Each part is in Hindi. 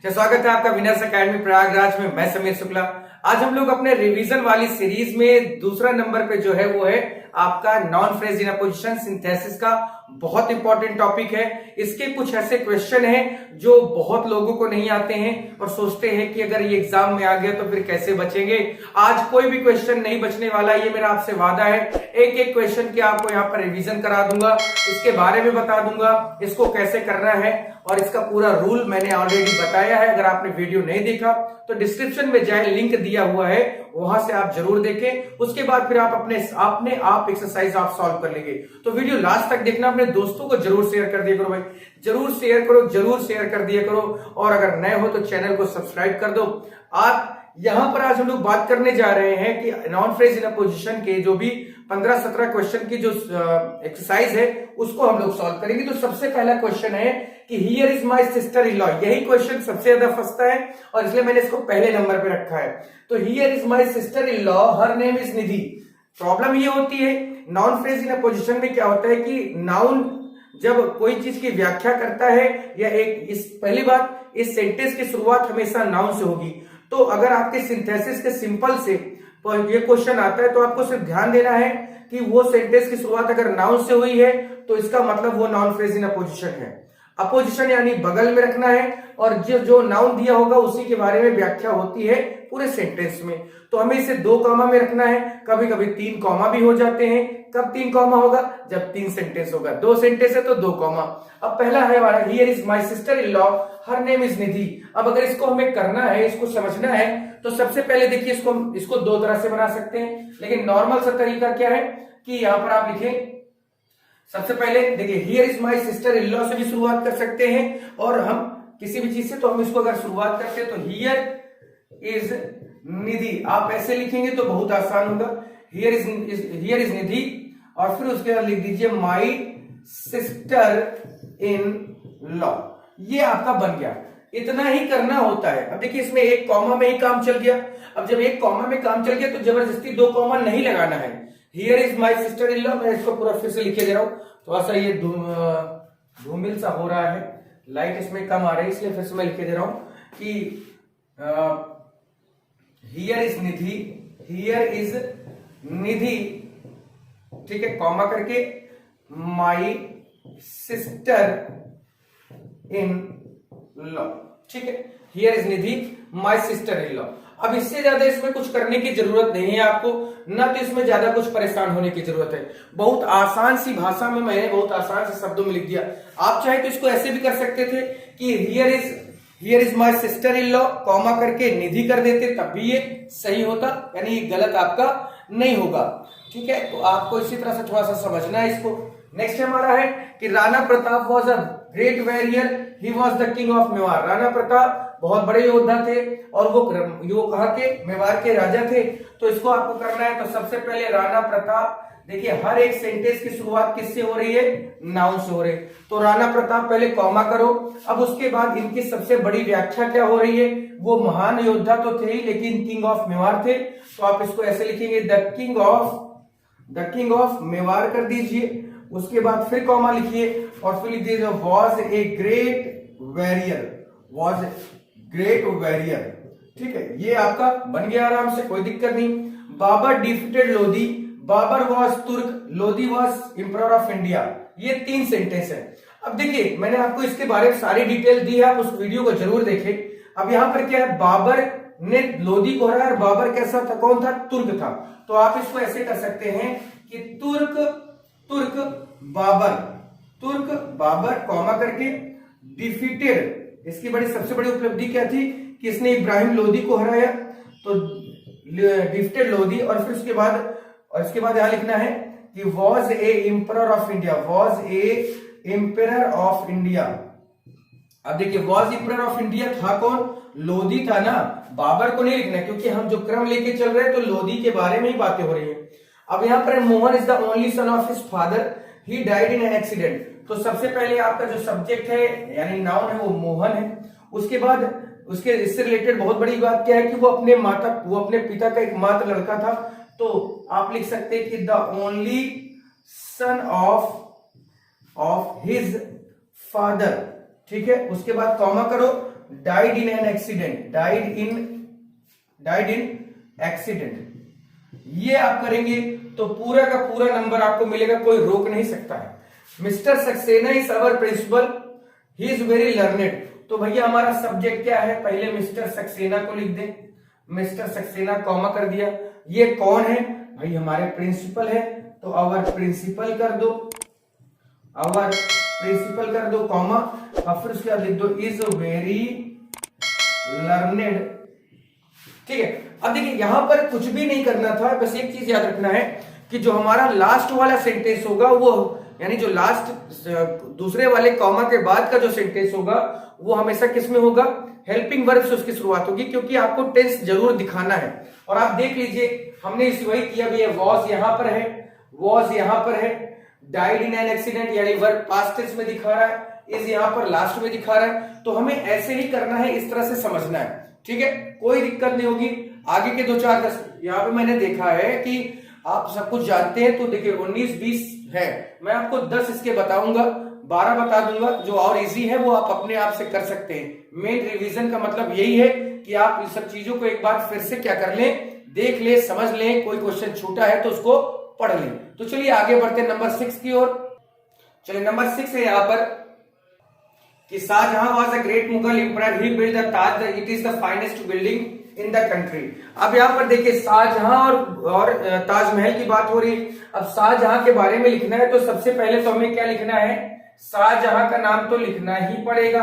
स्वागत है आपका विनर्स एकेडमी प्रयागराज में। मैं समीर शुक्ला। आज हम लोग अपने रिवीजन वाली सीरीज में दूसरा नंबर पे जो है वो है आपका non phrase in opposition synthesis का बहुत इंपॉर्टेंट टॉपिक है। इसके कुछ ऐसे क्वेश्चन हैं जो बहुत लोगों को नहीं आते हैं और सोचते हैं कि अगर ये एग्जाम में आ गया तो फिर कैसे बचेंगे। आज कोई भी क्वेश्चन नहीं बचने वाला, ये मेरा आपसे वादा है। एक एक क्वेश्चन की आपको यहाँ पर रिवीजन करा दूंगा, इसके बारे में बता दूंगा, इसको कैसे करना है और इसका पूरा रूल मैंने ऑलरेडी बताया है। अगर आपने वीडियो नहीं देखा तो डिस्क्रिप्शन में जाए, लिंक दिया हुआ है, वहां से आप जरूर देखें। उसके बाद फिर आप अपने आप एक्सरसाइज आप सॉल्व कर लेंगे। तो वीडियो लास्ट तक देखना, अपने दोस्तों को जरूर शेयर कर दिया करो भाई, जरूर शेयर कर दिया करो। और अगर नए हो तो चैनल को सब्सक्राइब कर दो। आप यहां पर आज हम लोग बात करने जा रहे हैं कि नॉन फ्रेज इन अपोजिशन के जो भी 15-17 क्वेश्चन की जो एक्सरसाइज है उसको हम लोग सॉल्व करेंगे। तो सबसे पहला क्वेश्चन है कि here is my sister in law. यही क्वेश्चन सबसे ज्यादा फंसता है और इसलिए मैंने इसको पहले नंबर पे रखा है। तो here is my sister in law, her name is Nidhi. Problem ये होती है नॉन फ्रेज इन अपोजिशन में, क्या होता है कि नाउन जब कोई चीज की व्याख्या करता है या पहली बात, इस सेंटेंस की शुरुआत हमेशा नाउन से होगी। तो अगर आपके सिंथेसिस के सिंपल से ये क्वेश्चन आता है तो आपको सिर्फ ध्यान देना है कि वो सेंटेंस की शुरुआत अगर नाउन से हुई है तो इसका मतलब वो नॉन फ्रेज इन अपोजिशन है। अपोजिशन यानी बगल में रखना है और जो नाउन दिया होगा उसी के बारे में व्याख्या होती है पूरे सेंटेंस में। तो हमें इसे 2 कॉमा में रखना है, कभी कभी 3 कॉमा भी हो जाते हैं। कब 3 कॉमा होगा? जब 3 सेंटेंस होगा। 2 सेंटेंस है तो 2 कॉमा। अब पहला है हमारा here is my sister in law, her name is Nidhi. अब अगर इसको हमें करना है, इसको समझना है, तो सबसे पहले देखिए इसको 2 तरह से बना सकते हैं, लेकिन नॉर्मल सा तरीका क्या है कि यहां पर आप लिखें। सबसे पहले देखिए here is my sister in law से भी शुरुआत कर सकते हैं और हम किसी भी चीज से, तो हम इसको अगर शुरुआत करते हैं तो हियर इज निधि, आप ऐसे लिखेंगे तो बहुत आसान होगा। हियर इज निधि और फिर उसके बाद लिख दीजिए माय सिस्टर इन लॉ। ये आपका बन गया। इतना ही करना होता है। अब देखिए इसमें 1 कॉमा में ही काम चल गया। अब जब 1 कॉमा में काम चल गया तो जबरदस्ती 2 कॉमा नहीं लगाना है। Here is my sister in law, मैं इसको पूरा फिर से लिखे दे रहा हूं। थोड़ा सा ये धूमिल सा हो रहा है, लाइट इसमें कम आ रही है, इसलिए फिर से मैं लिखे दे रहा हूं कि हियर इज निधि, ठीक है, कॉमा करके माय सिस्टर इन लॉ, ठीक है। Here is Nidhi my sister in law. अब इससे ज्यादा इसमें कुछ करने की जरूरत नहीं है आपको, ना तो इसमें ज्यादा कुछ परेशान होने की जरूरत है। बहुत आसान सी भाषा में मैंने बहुत आसान से शब्दों में लिख दिया। आप चाहे तो इसको ऐसे भी कर सकते थे कि here is my sister in law, comma करके निधि कर देते, तब भी ये सही होता, यानी ये गलत आपका नहीं होगा, ठीक है। तो आपको इसी तरह से थोड़ा सा समझना है इसको। नेक्स्ट हमारा है कि Rana Pratap was a great warrior, he was the king of Mewar. Rana Pratap बहुत बड़े योद्धा थे और वो कहाँ के? मेवाड़ के राजा थे। तो इसको आपको करना है। तो सबसे पहले राणा प्रताप, देखिए हर एक सेंटेंस की शुरुआत किससे हो रही है? नाउन से हो रही है। तो राणा प्रताप पहले कॉमा करो। अब उसके बाद इनकी सबसे बड़ी व्याख्या क्या हो रही है? वो महान योद्धा तो थे ही, लेकिन किंग ऑफ मेवाड़ थे। तो आप इसको ऐसे लिखेंगे द किंग ऑफ मेवाड़ कर दीजिए। उसके बाद फिर कॉमा लिखिए और फिर लिख दीजिए वॉज ए ग्रेट वॉरियर, ठीक है। ये आपका बन गया आराम से, कोई दिक्कत नहीं। बाबर डिफीटेड लोधी, बाबर वॉज तुर्क, Lodhi was emperor of India. ये 3 सेंटेंस है। अब देखिए मैंने आपको इसके बारे में सारी डिटेल दी है, आप उस वीडियो को जरूर देखें। अब यहां पर क्या है? बाबर ने लोधी को हराया और बाबर कैसा था? कौन था? तुर्क था। तो आप इसको ऐसे कर सकते हैं कि तुर्क बाबर कॉमा करके डिफीटेड, इसकी सबसे बड़ी उपलब्धि क्या थी कि इसने इब्राहिम लोधी को हराया। तो डिफीटेड लोधी और फिर उसके बाद यहां लिखना है कि was a emperor of India. अब देखिए वॉज एम्परर ऑफ इंडिया था कौन? लोधी था ना, बाबर को नहीं लिखना, क्योंकि हम जो क्रम लेके चल रहे हैं तो लोधी के बारे में ही बातें हो रही है। अब यहां पर Mohan is the only son of his father, he died in an accident. तो सबसे पहले आपका जो सब्जेक्ट है यानी नाउन है वो मोहन है। उसके बाद इससे रिलेटेड बहुत बड़ी बात क्या है कि वो अपने पिता का एकमात्र लड़का था। तो आप लिख सकते हैं कि the only son of his father, ठीक है। उसके बाद कॉमा करो died in an accident, died in accident, ये आप करेंगे तो पूरा का पूरा नंबर आपको मिलेगा, कोई रोक नहीं सकता है। Mister Saxena is our principal, he is very learned. तो भैया हमारा सब्जेक्ट क्या है, पहले मिस्टर सक्सेना को लिख दें, मिस्टर सक्सेना कॉमा कर दिया। ये कौन है भाई, हमारे प्रिंसिपल है, तो आवर प्रिंसिपल कर दो, आवर प्रिंसिपल कर दो कॉमा, और फिर उसके बाद लिख दो इज वेरी लर्नेड। ठीक है, अब देखिए यहां पर कुछ भी नहीं करना था, बस एक चीज याद रखना है कि जो हमारा लास्ट वाला सेंटेंस होगा वो, यानी जो लास्ट दूसरे वाले कॉमा के बाद का जो सेंटेंस होगा वो हमेशा किस में होगा, हेल्पिंग वर्ब से उसकी शुरुआत होगी, क्योंकि आपको टेंस जरूर दिखाना है। और आप देख लीजिए हमने इस वही किया भी है, वॉज यहां पर है, वॉज यहां पर है, डाइड इन एन एक्सीडेंट यानी वर्ब पास्ट टेंस में दिखा रहा है, इज यहां पर लास्ट में दिखा रहा है। तो हमें ऐसे ही करना है, इस तरह से समझना है, ठीक है, कोई दिक्कत नहीं होगी। आगे के 2-4 यहाँ पे मैंने देखा है कि आप सब कुछ जानते हैं, तो देखिए 19-20 है, मैं आपको 10 इसके बताऊंगा, 12 बता दूंगा, जो और इजी है वो आप अपने आप से कर सकते हैं। मेन रिवीजन का मतलब यही है कि आप इन सब चीजों को एक बार फिर से क्या कर लें, देख ले, समझ लें, कोई क्वेश्चन छूटा है तो उसको पढ़ लें। तो चलिए आगे बढ़ते हैं नंबर 6 की ओर। चलिए नंबर 6 है यहाँ पर कि Shahjahan was a great Mughal emperor, he build the Taj, it is the finest building in the country. अब यहाँ पर देखिए शाहजहां और ताजमहल की बात हो रही है। अब शाहजहां के बारे में लिखना है तो सबसे पहले तो हमें क्या लिखना है, शाहजहां का नाम तो लिखना ही पड़ेगा।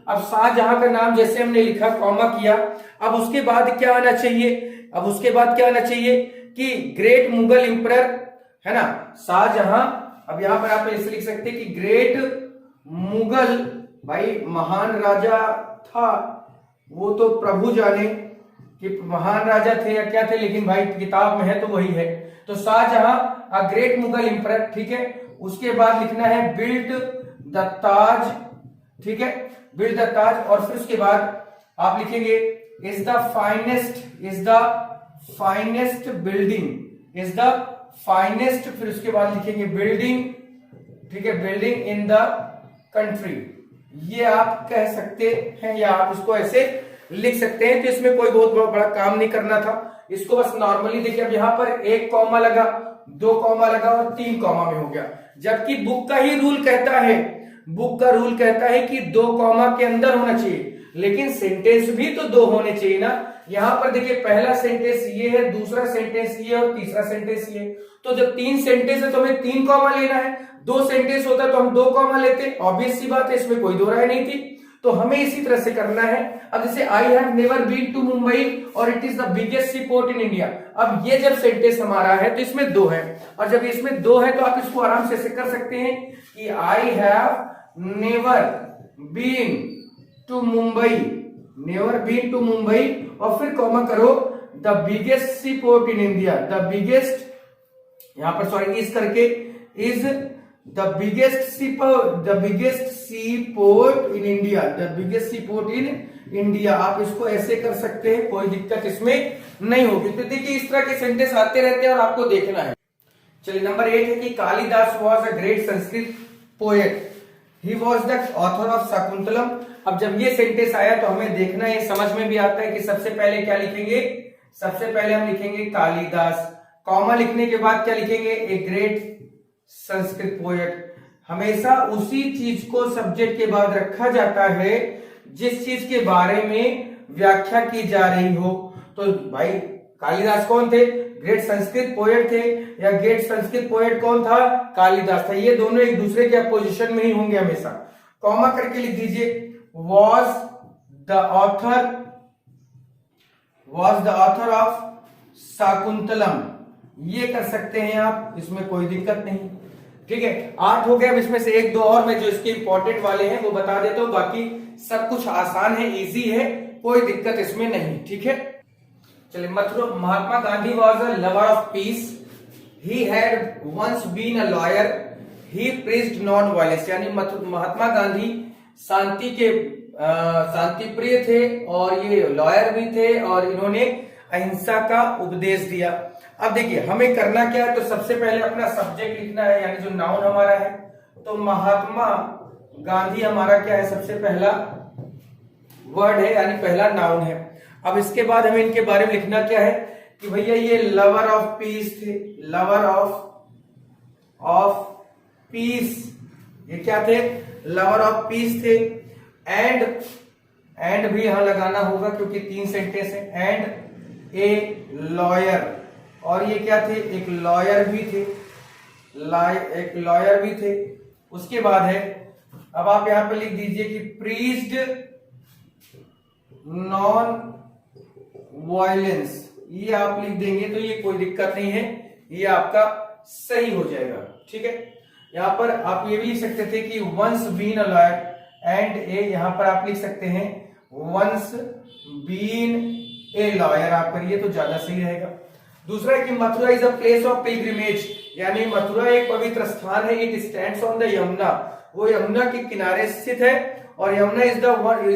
अब शाहजहां का नाम जैसे हमने लिखा, कॉमा किया, अब उसके बाद क्या आना चाहिए, अब उसके बाद क्या आना चाहिए कि ग्रेट मुगल एम्परर, है ना, शाहजहां। अब यहां पर आप ऐसे लिख सकते हैं कि ग्रेट मुगल, भाई महान राजा था, वो तो प्रभु जाने कि महान राजा थे या क्या थे, लेकिन भाई किताब में है तो वही है। तो Shahjahan a great Mughal emperor, ठीक है। उसके बाद लिखना है बिल्ड द ताज, ठीक है, बिल्ड द ताज, और फिर उसके बाद आप लिखेंगे is the finest, is the finest building, is the finest, फिर उसके बाद लिखेंगे बिल्डिंग, ठीक है, बिल्डिंग इन द कंट्री। ये आप कह सकते हैं या आप इसको ऐसे लिख सकते हैं। तो इसमें कोई बहुत बड़ा काम नहीं करना था, इसको बस नॉर्मली देखिए, अब यहां पर 1 कॉमा लगा, 2 कॉमा लगा और 3 कॉमा में हो गया। जबकि बुक का ही रूल कहता है, बुक का रूल कहता है कि 2 कॉमा के अंदर होना चाहिए, लेकिन सेंटेंस भी तो 2 होने चाहिए ना। यहां पर देखिए पहला सेंटेंस ये है, दूसरा सेंटेंस ये और तीसरा सेंटेंस ये। तो जब 3 सेंटेंस है तो हमें 3 कॉमा लेना है, 2 सेंटेंस होता तो हम 2 कॉमा लेते, ऑब्वियस सी बात है, इसमें कोई दो राय नहीं थी। तो हमें इसी तरह से करना है। अब जैसे I have never been to Mumbai और it is the biggest sea port in India. अब ये जब सेंटेंस हमारा है तो इसमें 2 है, और जब इसमें 2 है तो आप इसको आराम से ऐसे कर सकते हैं कि I have never been to Mumbai, never been to Mumbai, और फिर कॉमा करो the biggest sea port in India, the biggest, यहां पर सॉरी इज करके, is the biggest sea port in India, the biggest sea port in India. आप इसको ऐसे कर सकते हैं, कोई दिक्कत इसमें नहीं होगी। तो देखिए इस तरह के सेंटेंस आते रहते हैं और आपको देखना है। चलिए नंबर 8 है कि Kalidas was a great Sanskrit poet, he was the author of Shakuntalam. अब जब ये सेंटेंस आया तो हमें देखना है, समझ में भी आता है कि सबसे पहले क्या लिखेंगे, सबसे पहले हम लिखेंगे कालिदास, कॉमा लिखने के बाद क्या लिखेंगे, ए ग्रेट संस्कृत पोएट। हमेशा उसी चीज को सब्जेक्ट के बाद रखा जाता है जिस चीज के बारे में व्याख्या की जा रही हो। तो भाई कालिदास कौन थे, ग्रेट संस्कृत पोएट थे, या ग्रेट संस्कृत पोएट कौन था, कालिदास था। ये दोनों एक दूसरे के अपोजिशन में ही होंगे हमेशा। कॉमा करके लिख दीजिए was the author of Shakuntalam, ये कर सकते हैं आप, इसमें कोई दिक्कत नहीं। ठीक है, 8 हो गए। अब इसमें से 1-2 और मैं जो इसके इंपॉर्टेंट वाले हैं वो बता देता हूं, बाकी सब कुछ आसान है, इजी है, कोई दिक्कत इसमें नहीं। ठीक है, चलिए Mahatma Gandhi was a lover of peace, he had once been a lawyer, he preached non violence. यानी महात्मा गांधी शांति प्रिय थे और ये लॉयर भी थे और इन्होंने अहिंसा का उपदेश दिया। अब देखिए हमें करना क्या है, तो सबसे पहले अपना सब्जेक्ट लिखना है, यानी जो नाउन हमारा है। तो महात्मा गांधी हमारा क्या है, सबसे पहला वर्ड है यानी पहला नाउन है। अब इसके बाद हमें इनके बारे में लिखना क्या है कि भैया ये लवर ऑफ पीस थे, लवर ऑफ पीस, ये क्या थे, लवर ऑफ पीस थे। एंड भी यहां लगाना होगा क्योंकि 3 सेंटेंस है। एंड ए लॉयर, और ये क्या थे, एक लॉयर भी थे, एक लॉयर भी थे। उसके बाद है, अब आप यहां पर लिख दीजिए कि प्रीज्ड नॉन वायलेंस, ये आप लिख देंगे तो ये कोई दिक्कत नहीं है, ये आपका सही हो जाएगा। ठीक है, यहां पर आप ये भी लिख सकते थे कि once been a lawyer, and a यहां पर आप लिख सकते हैं वंस बीन ए लॉयर, आप करिए तो ज्यादा सही रहेगा। दूसरा है कि Mathura is a place of pilgrimage, यानी मथुरा एक पवित्र स्थान है। It stands on the Yamuna, वो यमुना के किनारे स्थित है, और Yamuna is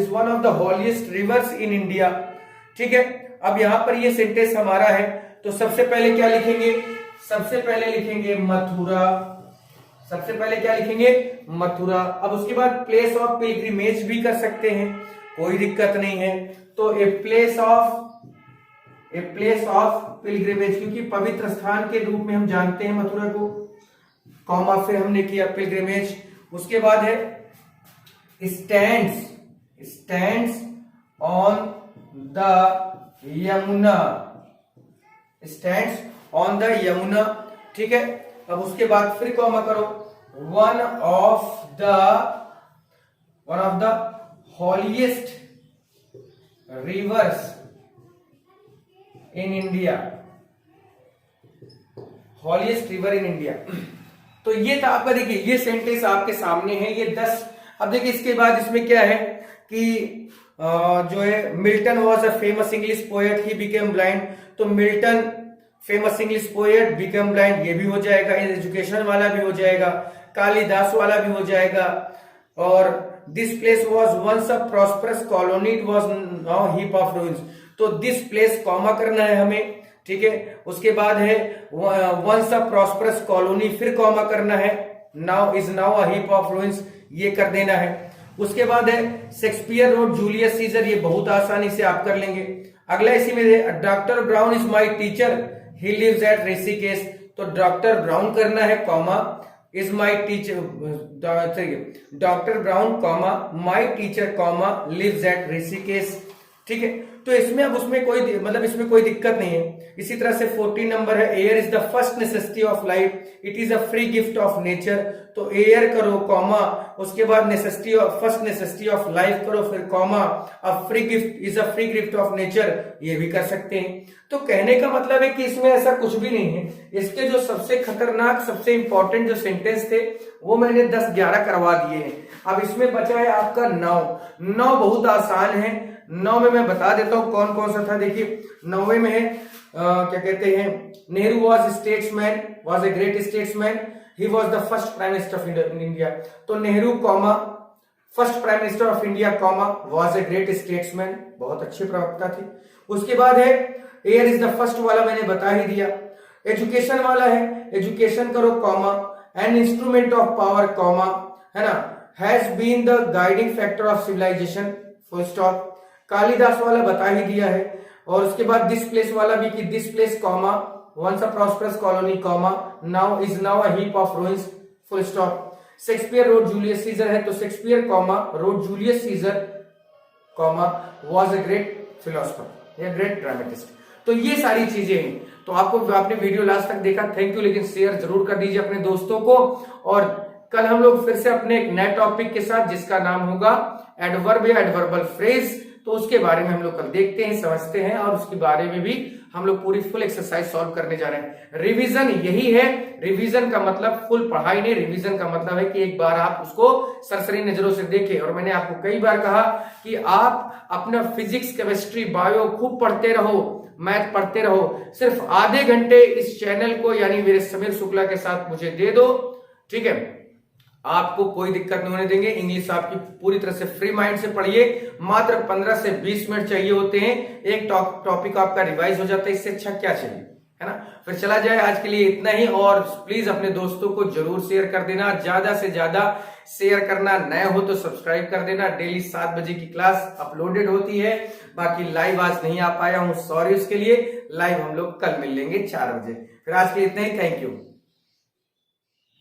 one of the holiest rivers in India. ठीक है, अब यहां पर ये सेंटेंस हमारा है, तो सबसे पहले क्या लिखेंगे, सबसे पहले लिखेंगे मथुरा, सबसे पहले क्या लिखेंगे, मथुरा। अब उसके बाद प्लेस ऑफ पिलग्रिमेज भी कर सकते हैं, कोई दिक्कत नहीं है। तो ए प्लेस ऑफ पिलग्रिमेज, क्योंकि पवित्र स्थान के रूप में हम जानते हैं मथुरा को, कॉमा फिर हमने किया पिलग्रिमेज। उसके बाद है stands on the Yamuna, stands on the Yamuna. ठीक है, अब उसके बाद फिर कॉमा करो, one of the holiest rivers in India, holiest river in India. तो ये था आपका, देखिए ये सेंटेंस आपके सामने है, ये 10। अब देखिए इसके बाद इसमें क्या है कि जो है Milton was a famous English poet, he became blind, तो Milton famous English poet become blind, ये भी हो जाएगा, एजुकेशन वाला भी हो जाएगा, कालिदास वाला भी हो जाएगा। और this place was once a prosperous colony, it was now heap of ruins, तो दिस प्लेस कॉमा करना है हमें। ठीक है, उसके बाद है वंस अ प्रॉस्परस कॉलोनी, फिर कॉमा करना है, now is now a heap of ruins, ये कर देना है। उसके बाद है शेक्सपियर रोट जूलियस सीजर, ये बहुत आसानी से आप कर लेंगे। अगला इसी में doctor Brown is my teacher, he lives at Rishikesh, तो डॉक्टर ब्राउन करना है, comma is my teacher, doctor Brown comma my teacher comma lives at Rishikesh. ठीक है, तो इसमें अब उसमें कोई मतलब इसमें कोई दिक्कत नहीं है। इसी तरह से 14 नंबर है, air is the first necessity of life, it is a free gift of nature, तो एयर करो कॉमा, उसके बाद necessity of first necessity of life करो, फिर comma a free gift is a free gift of nature, ये भी कर सकते हैं। तो कहने का मतलब है कि इसमें ऐसा कुछ भी नहीं है। इसके जो सबसे खतरनाक सबसे इंपॉर्टेंट जो सेंटेंस थे वो मैंने 10-11 करवा दिए हैं। अब इसमें बचा है आपका 9 बहुत आसान है। 9 में मैं बता देता हूं कौन कौन सा था। देखिए 9वें में है क्या कहते हैं, Nehru was statesman, was a great statesman, he was the first prime minister of India, तो Nehru comma first prime minister of India comma was a great statesman, बहुत अच्छे प्रवक्ता थे। उसके बाद है एयर इज द फर्स्ट वाला मैंने बता ही दिया। एजुकेशन वाला है, एजुकेशन करो comma, an instrument of power comma, है ना, has been the guiding factor of civilisation, full stop. Kalidas वाला बता ही दिया है। और उसके बाद दिस प्लेस वाला भी कि this place comma once a prosperous colony comma now is now a heap of ruins, full stop. Shakespeare wrote Julius Caesar है, तो Shakespeare comma wrote Julius Caesar comma was a great philosopher या ग्रेट ड्रामेटिस्ट। तो ये सारी चीजें हैं। तो आपने वीडियो लास्ट तक देखा, थैंक यू। लेकिन शेयर जरूर कर दीजिए अपने दोस्तों को। और कल हम लोग फिर से अपने एक नए टॉपिक के साथ, जिसका नाम होगा एडवर्ब या एडवर्बल फ्रेज, तो उसके बारे में हम लोग कल देखते हैं, समझते हैं, और उसके बारे में भी हम लोग पूरी फुल एक्सरसाइज सॉल्व करने जा रहे हैं। रिवीजन यही है, रिवीजन का मतलब फुल पढ़ाई नहीं, रिवीजन का मतलब है कि एक बार आप उसको सरसरी नजरों से देखें। और मैंने आपको कई बार कहा कि आप अपना फिजिक्स, केमिस्ट्री, बायो खूब पढ़ते रहो, मैथ पढ़ते रहो। सिर्फ आधे घंटे इस चैनल को यानी मेरे समीर शुक्ला के साथ मुझे दे दो, ठीक है, आपको कोई दिक्कत नहीं होने देंगे। इंग्लिश आपकी पूरी तरह से फ्री माइंड से पढ़िए। मात्र 15 से 20 मिनट चाहिए होते हैं, एक टॉपिक आपका रिवाइज हो जाता है। इससे अच्छा क्या चाहिए, है ना। फिर चला जाए आज के लिए इतना ही, और प्लीज अपने दोस्तों को जरूर शेयर कर देना, ज्यादा से ज्यादा शेयर करना। नए हो तो सब्सक्राइब कर देना। डेली 7 बजे की क्लास अपलोडेड होती है। बाकी लाइव आज नहीं आ पाया हूं, सॉरी उसके लिए। लाइव हम लोग कल मिल लेंगे 4 बजे। फिर आज के लिए इतना ही, थैंक यू।